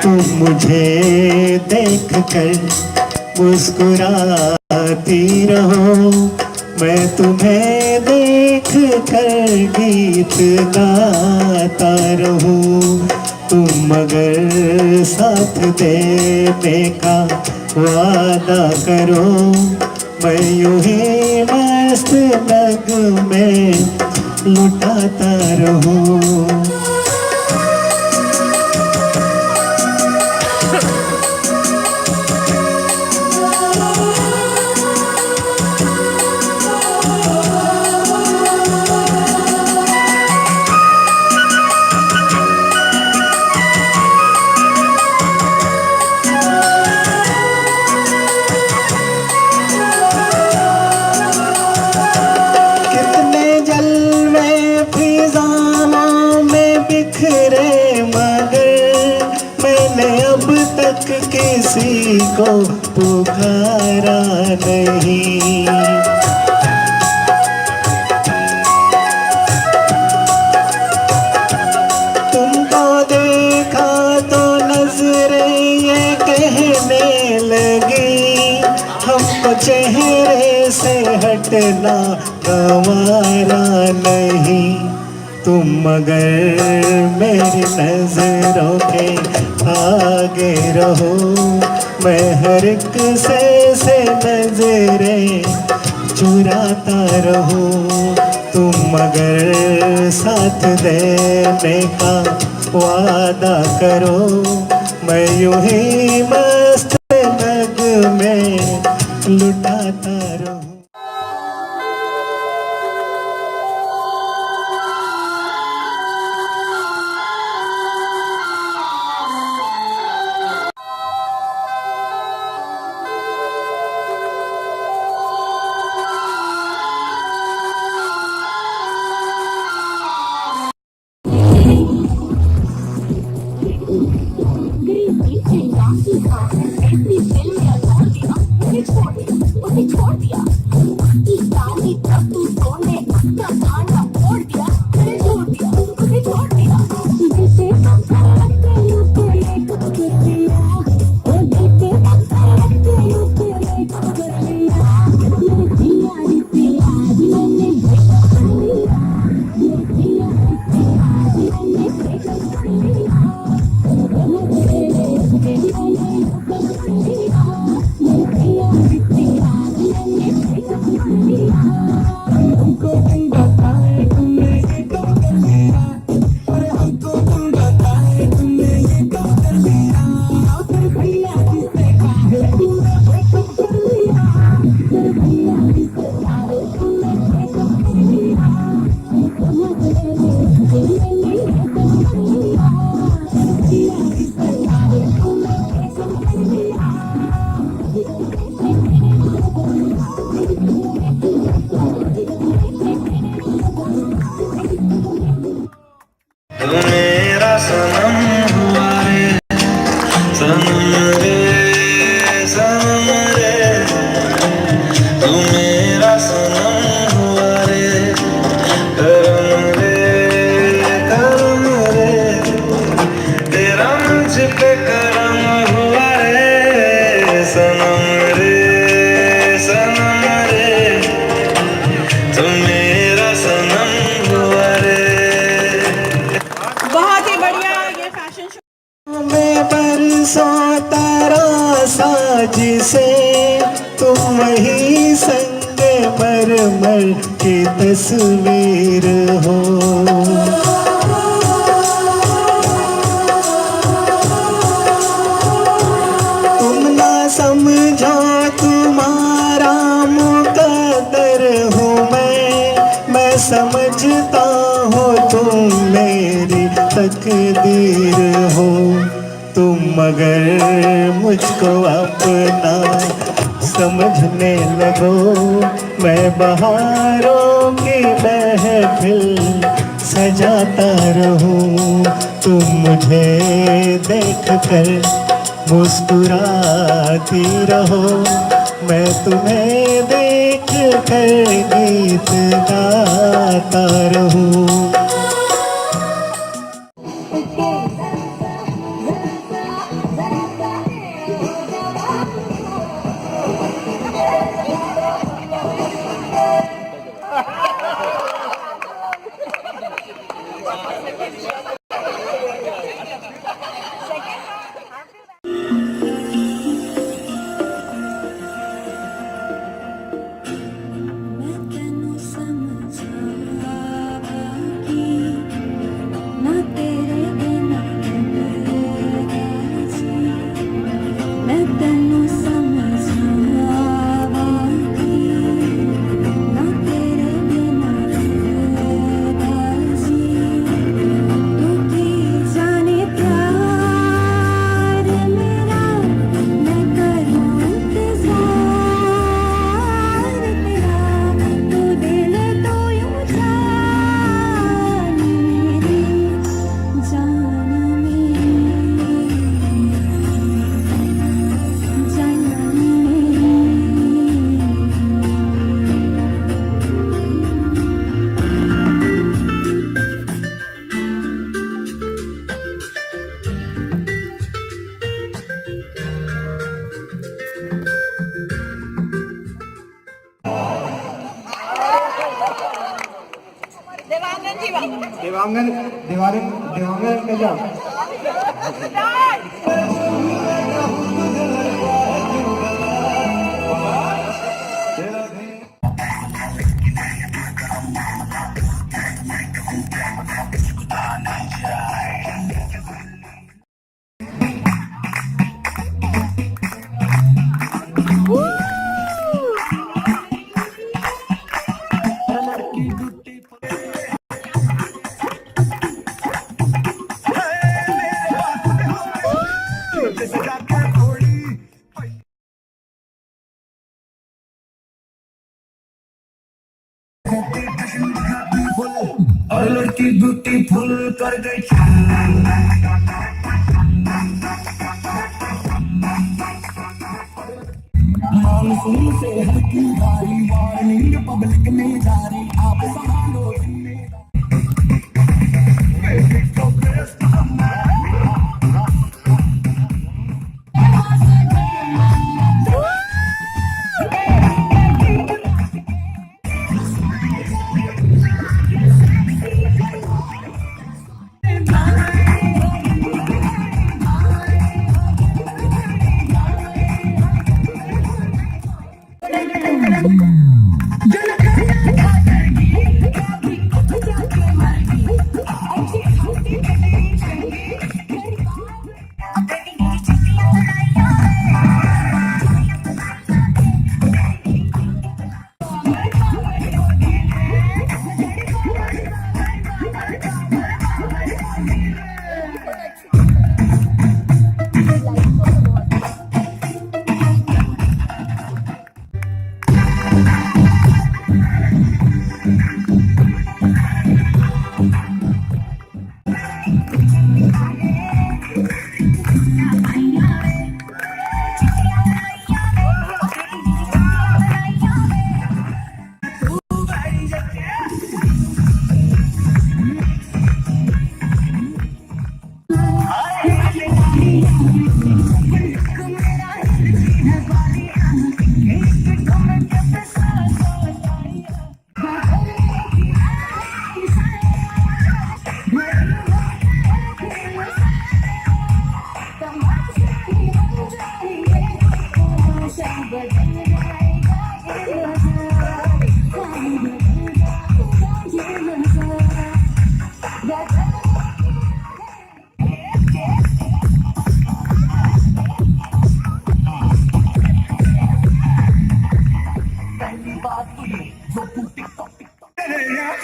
तुम मुझे देख कर मुस्कुराती रहो, मैं तुम्हें देख कर गीत गाता रहूं। तुम मगर साथ देने का वादा करो, मैं यूं ही मस्त लग में लुटाता रहूं। किसी को पुकारा नहीं, तुमको देखा तो नजरें ये कहने लगी, हमको चेहरे से हटना गंवारा नहीं। तुम मगर मेरी नजरों के आगे रहो, मैं हर एक से नजरें चुराता रहूं। तुम मगर साथ देने का वादा करो, मैं यूं ही मस्त लग में लुटाता रहूं। ऐसी फिल्म या छोड़ दिया, उसे छोड़ दिया। की तस्वीर हो। तुम ना समझो तुम्हारा मुकद्दर हूँ मैं समझता हूँ तुम मेरी तकदीर हो। तुम मगर मुझको अपना समझने लगो, मैं बहारों की महफिल सजाता रहूं। तुम मुझे देख कर मुस्कुराती रहो, मैं तुम्हें देख कर गीत गाता रहूं। देवांगन का जा और लड़की ब्यूटीफुल कर गई मानसून से हल्की भारी वार्निंग पब्लिक में जारी आप संभालो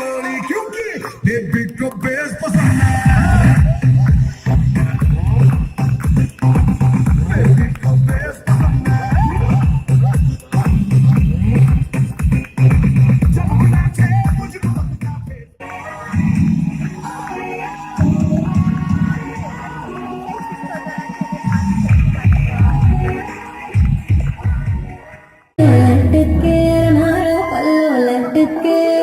वाली क्योंकि बेबी को बेस पसंद है बेबी को बेस पसंद है जब हम नाचे मुझको लगता है लटके मारो पल्लो लटके